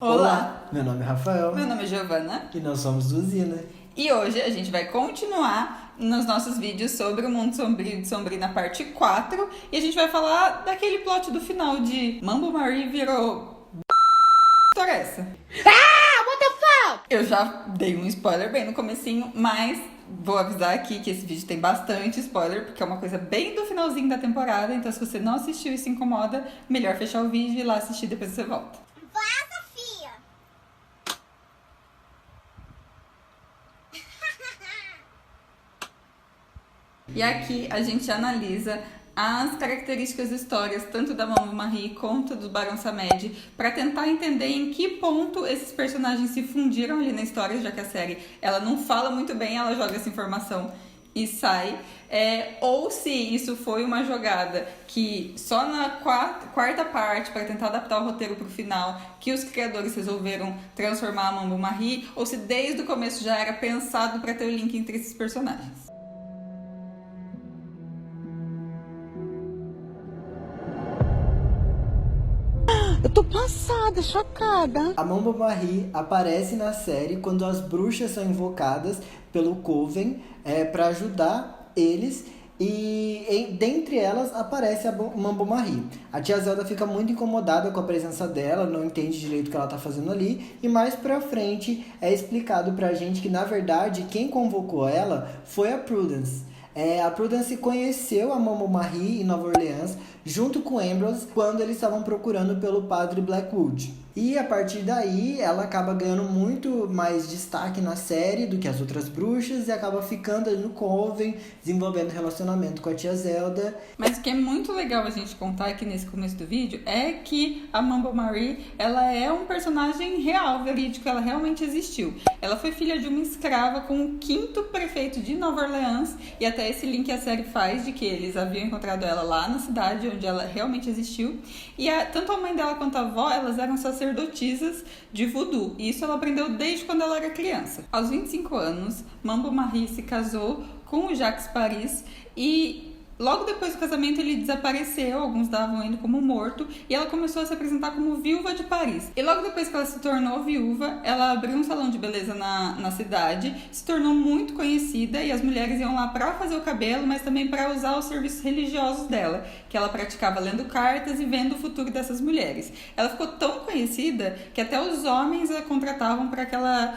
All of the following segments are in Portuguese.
Olá, Meu nome é Rafael meu nome é Giovana e nós somos do Zina. e hoje a gente vai continuar nos nossos vídeos sobre o Mundo Sombrio de Sombrio na parte 4 e a gente vai falar daquele plot do final de Mambo Marie virou... história é essa? What the fuck? Eu já dei um spoiler bem no comecinho, mas vou avisar aqui que esse vídeo tem bastante spoiler, porque é uma coisa bem do finalzinho da temporada, então se você não assistiu e se incomoda, melhor fechar o vídeo e ir lá assistir, depois você volta. Vaza, fia! E aqui a gente analisa as características históricas tanto da Mambo Marie quanto do Barão Samedi para tentar entender em que ponto esses personagens se fundiram ali na história, já que a série ela não fala muito bem, ela joga essa informação e sai. Ou se isso foi uma jogada que só na quarta parte, para tentar adaptar o roteiro para o final, que os criadores resolveram transformar a Mambo Marie, ou se desde o começo já era pensado para ter o link entre esses personagens. Eu tô passada, chocada. A Mambo Marie aparece na série quando as bruxas são invocadas pelo Coven para ajudar eles. E dentre elas aparece a Mambo Marie. A tia Zelda fica muito incomodada com a presença dela, não entende direito o que ela tá fazendo ali. E mais pra frente é explicado pra gente que, na verdade, quem convocou ela foi a Prudence. A Prudence conheceu a Mambo Marie em Nova Orleans, junto com Ambrose, quando eles estavam procurando pelo padre Blackwood. E a partir daí, ela acaba ganhando muito mais destaque na série do que as outras bruxas e acaba ficando ali no Coven, desenvolvendo relacionamento com a tia Zelda. Mas o que é muito legal a gente contar aqui nesse começo do vídeo é que a Mambo Marie, ela é um personagem real, verídico, ela realmente existiu. Ela foi filha de uma escrava com o 5º prefeito de Nova Orleans, e até esse link a série faz de que eles haviam encontrado ela lá na cidade onde ela realmente existiu. E tanto a mãe dela quanto a avó, elas eram sacerdotisas de voodoo, e isso ela aprendeu desde quando ela era criança. Aos 25 anos, Mambo Marie se casou com o Jacques Paris e logo depois do casamento ele desapareceu, alguns davam ele como morto, e ela começou a se apresentar como viúva de Paris. E logo depois que ela se tornou viúva, ela abriu um salão de beleza na cidade, se tornou muito conhecida e as mulheres iam lá para fazer o cabelo, mas também para usar os serviços religiosos dela, que ela praticava lendo cartas e vendo o futuro dessas mulheres. Ela ficou tão conhecida que até os homens a contratavam para que ela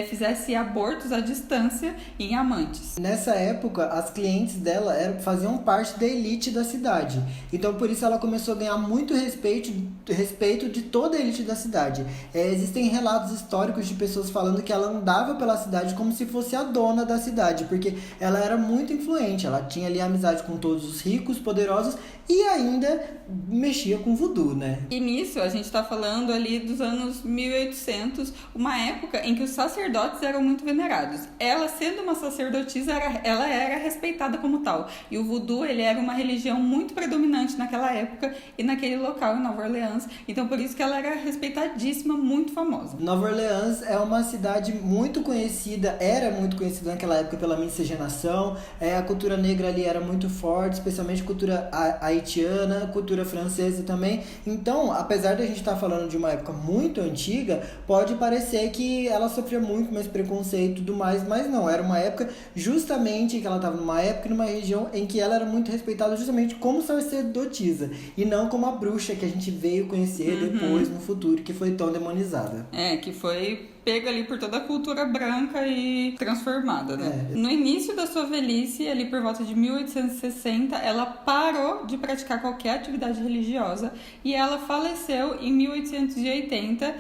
fizesse abortos à distância em amantes. Nessa época, as clientes dela faziam parte da elite da cidade. Então, por isso, ela começou a ganhar muito respeito de toda a elite da cidade. Existem relatos históricos de pessoas falando que ela andava pela cidade como se fosse a dona da cidade, porque ela era muito influente. Ela tinha ali amizade com todos os ricos, poderosos e ainda mexia com voodoo, né? E nisso, a gente tá falando ali dos anos 1800, uma época em que os sacerdotes eram muito venerados. Ela, sendo uma sacerdotisa, ela era respeitada como tal. E o voodoo, ele era uma religião muito predominante naquela época e naquele local, em Nova Orleans. Então, por isso que ela era respeitadíssima, muito famosa. Nova Orleans é uma cidade muito conhecida, era muito conhecida naquela época pela miscigenação. A cultura negra ali era muito forte, especialmente cultura haitiana, cultura francesa também. Então, apesar de a gente estar falando de uma época muito antiga, pode parecer que ela sofria muito mais preconceito e tudo mais, mas não, era uma época justamente que ela estava numa época e numa região em que ela era muito respeitada justamente como sacerdotisa e não como a bruxa que a gente veio conhecer depois no futuro, que foi tão demonizada. Que foi pega ali por toda a cultura branca e transformada, né? No início da sua velhice, ali por volta de 1860, ela parou de praticar qualquer atividade religiosa e ela faleceu em 1880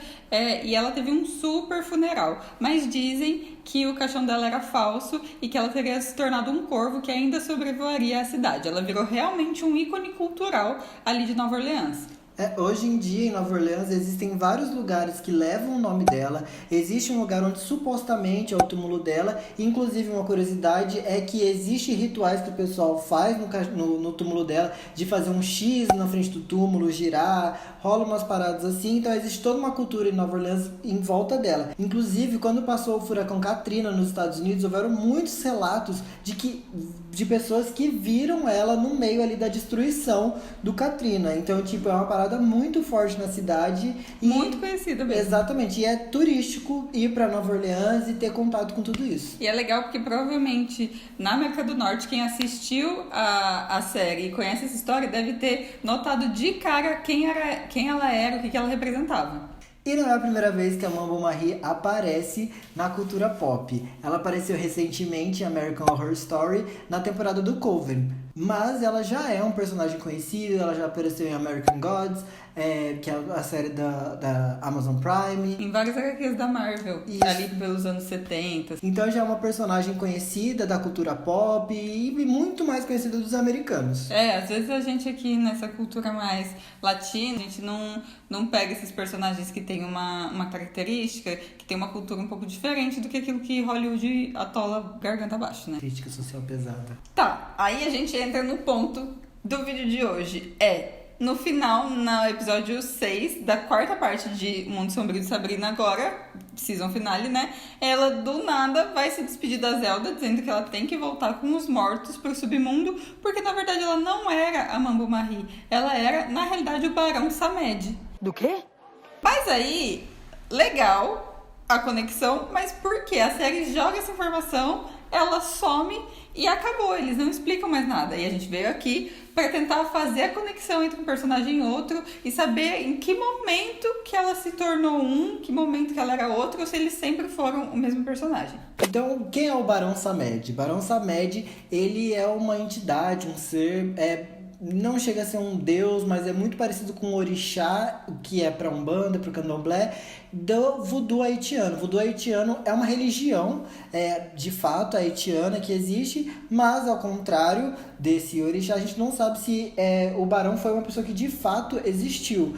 e ela teve um super funeral. Mas dizem que o caixão dela era falso e que ela teria se tornado um corvo que ainda sobrevoaria a cidade. Ela virou realmente um ícone cultural ali de Nova Orleans. Hoje em dia, em Nova Orleans, existem vários lugares que levam o nome dela. Existe um lugar onde supostamente é o túmulo dela. Inclusive, uma curiosidade é que existem rituais que o pessoal faz no túmulo dela, de fazer um X na frente do túmulo, girar, rola umas paradas assim. Então, existe toda uma cultura em Nova Orleans em volta dela. Inclusive, quando passou o furacão Katrina nos Estados Unidos, houveram muitos relatos de pessoas que viram ela no meio ali da destruição do Katrina. Então, é uma parada advogada muito forte na cidade. Muito conhecida mesmo. Exatamente, e é turístico ir pra Nova Orleans e ter contato com tudo isso. E é legal porque provavelmente na América do Norte, quem assistiu a série e conhece essa história deve ter notado de cara quem ela era, o que ela representava. E não é a primeira vez que a Mambo Marie aparece na cultura pop. Ela apareceu recentemente em American Horror Story na temporada do Coven. Mas ela já é um personagem conhecido, ela já apareceu em American Gods, que é a série da Amazon Prime. Em vários HQs da Marvel, Isso. ali pelos anos 70. Então já é uma personagem conhecida da cultura pop e muito mais conhecida dos americanos. Às vezes a gente aqui nessa cultura mais latina, a gente não pega esses personagens que tem uma característica, que tem uma cultura um pouco diferente do que aquilo que Hollywood atola garganta abaixo, né? Crítica social pesada. Tá, aí a gente entra no ponto do vídeo de hoje. No final, no episódio 6 da quarta parte de Mundo Sombrio de Sabrina agora, season finale, né? Ela, do nada, vai se despedir da Zelda, dizendo que ela tem que voltar com os mortos pro submundo, porque, na verdade, ela não era a Mambo Marie. Ela era, na realidade, o Barão Samed. Do quê? Mas aí, legal a conexão, mas por que? A série joga essa informação, ela some e acabou. Eles não explicam mais nada. E a gente veio aqui para tentar fazer a conexão entre um personagem e outro e saber em que momento que ela se tornou que momento que ela era outro, ou se eles sempre foram o mesmo personagem. Então, quem é o Barão Samed? Barão Samed, ele é uma entidade, um ser... não chega a ser um deus, mas é muito parecido com o orixá, o que é para Umbanda, para o Candomblé, do voodoo haitiano. O voodoo haitiano é uma religião, de fato, haitiana que existe, mas ao contrário desse orixá, a gente não sabe se o barão foi uma pessoa que de fato existiu.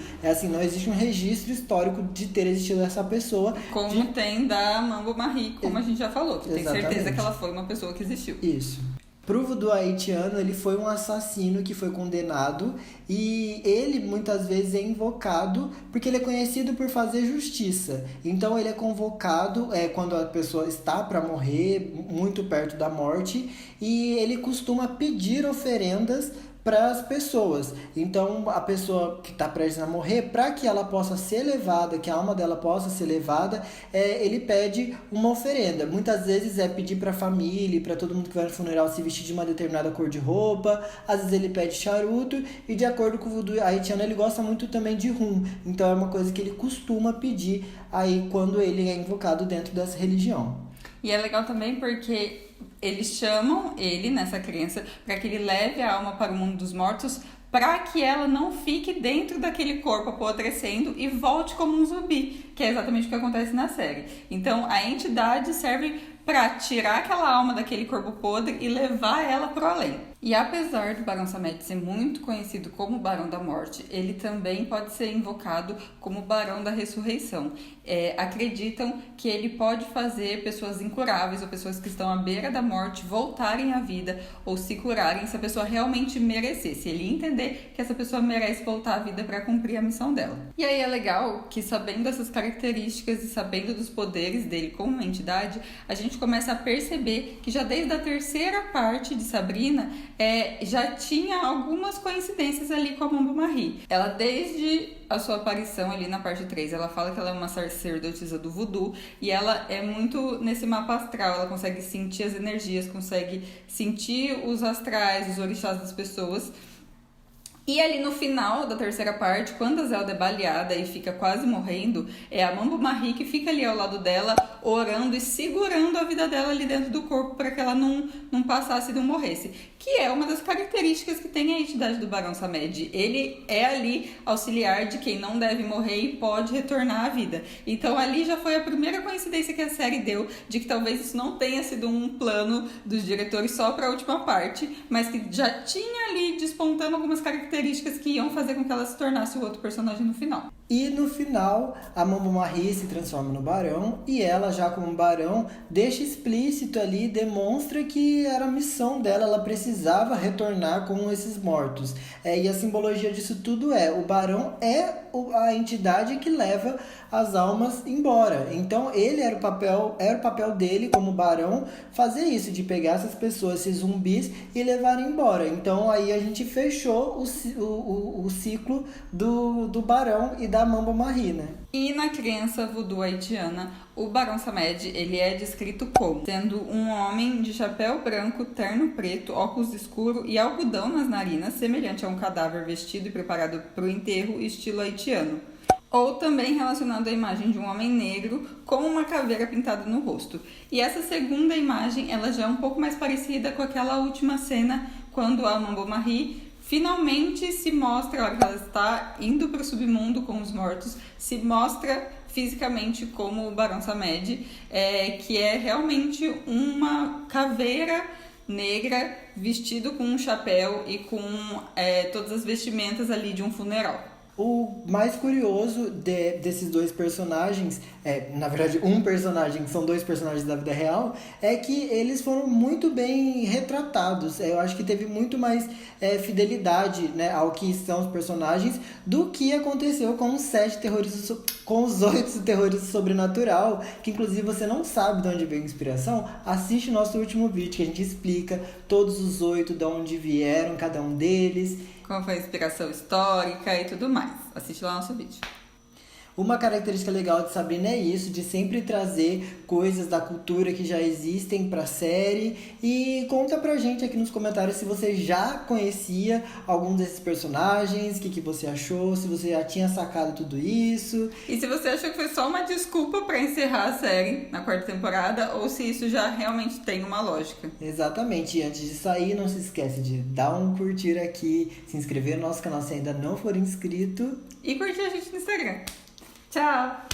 Não existe um registro histórico de ter existido essa pessoa. Como tem da Mambo Marie, como a gente já falou, que tem certeza que ela foi uma pessoa que existiu. Isso. Pro voodoo haitiano, ele foi um assassino que foi condenado e ele muitas vezes é invocado porque ele é conhecido por fazer justiça. Então ele é convocado quando a pessoa está para morrer, muito perto da morte, e ele costuma pedir oferendas para as pessoas. Então a pessoa que está prestes a morrer, para que ela possa ser levada, que a alma dela possa ser levada, ele pede uma oferenda. Muitas vezes é pedir para a família, para todo mundo que vai no funeral se vestir de uma determinada cor de roupa. Às vezes ele pede charuto, e de acordo com o voodoo haitiano, ele gosta muito também de rum. Então é uma coisa que ele costuma pedir aí quando ele é invocado dentro dessa religião. E é legal também porque eles chamam ele, nessa criança, para que ele leve a alma para o mundo dos mortos, para que ela não fique dentro daquele corpo apodrecendo e volte como um zumbi, que é exatamente o que acontece na série. Então a entidade serve para tirar aquela alma daquele corpo podre e levar ela para o além. E apesar do Barão Samed ser muito conhecido como Barão da Morte, ele também pode ser invocado como Barão da Ressurreição. Acreditam que ele pode fazer pessoas incuráveis ou pessoas que estão à beira da morte voltarem à vida ou se curarem se a pessoa realmente merecer, se ele entender que essa pessoa merece voltar à vida para cumprir a missão dela. E aí é legal que, sabendo dessas características e sabendo dos poderes dele como uma entidade, a gente começa a perceber que já desde a terceira parte de Sabrina já tinha algumas coincidências ali com a Mambo Marie. Ela, desde a sua aparição ali na parte 3, ela fala que ela é uma sacerdotisa do voodoo e ela é muito nesse mapa astral, ela consegue sentir as energias, consegue sentir os astrais, os orixás das pessoas. E ali no final da terceira parte, quando a Zelda é baleada e fica quase morrendo, é a Mambo Marie que fica ali ao lado dela, orando e segurando a vida dela ali dentro do corpo para que ela não passasse e não morresse. Que é uma das características que tem a entidade do Barão Samed. Ele é ali auxiliar de quem não deve morrer e pode retornar à vida. Então ali já foi a primeira coincidência que a série deu de que talvez isso não tenha sido um plano dos diretores só para a última parte, mas que já tinha ali despontando algumas características que iam fazer com que ela se tornasse o outro personagem no final. E no final, a Mambo Marie se transforma no barão e ela, já como barão, deixa explícito ali, demonstra que era a missão dela, ela precisava retornar com esses mortos. E a simbologia disso tudo o barão é a entidade que leva as almas embora. Então ele era o papel dele como barão fazer isso, de pegar essas pessoas, esses zumbis, e levar embora. Então aí a gente fechou o ciclo do barão e da Mamba Marie, né? E na crença voodoo haitiana, o Barão Samedi, ele é descrito como sendo um homem de chapéu branco, terno preto, óculos escuro e algodão nas narinas, semelhante a um cadáver vestido e preparado para o enterro, estilo haitiano. Ou também relacionado à imagem de um homem negro com uma caveira pintada no rosto. E essa segunda imagem, ela já é um pouco mais parecida com aquela última cena, quando a Mambo Marie finalmente se mostra, a hora que ela está indo para o submundo com os mortos, se mostra fisicamente como o Barão Samedi, que é realmente uma caveira negra vestido com um chapéu e com todas as vestimentas ali de um funeral. O mais curioso desses dois personagens, na verdade um personagem, que são dois personagens da vida real, é que eles foram muito bem retratados. Eu acho que teve muito mais fidelidade, né, ao que são os personagens do que aconteceu com os 7 terroristas, com os 8 terroristas sobrenatural, que inclusive você não sabe de onde veio a inspiração. Assiste o nosso último vídeo que a gente explica todos os 8, de onde vieram cada um deles. Como foi a inspiração histórica e tudo mais. Assiste lá o nosso vídeo. Uma característica legal de Sabrina é isso, de sempre trazer coisas da cultura que já existem pra série. E conta pra gente aqui nos comentários se você já conhecia algum desses personagens, o que você achou, se você já tinha sacado tudo isso. E se você achou que foi só uma desculpa pra encerrar a série na 4ª temporada, ou se isso já realmente tem uma lógica. Exatamente, e antes de sair, não se esquece de dar um curtir aqui, se inscrever no nosso canal se ainda não for inscrito. E curtir a gente no Instagram. Tchau!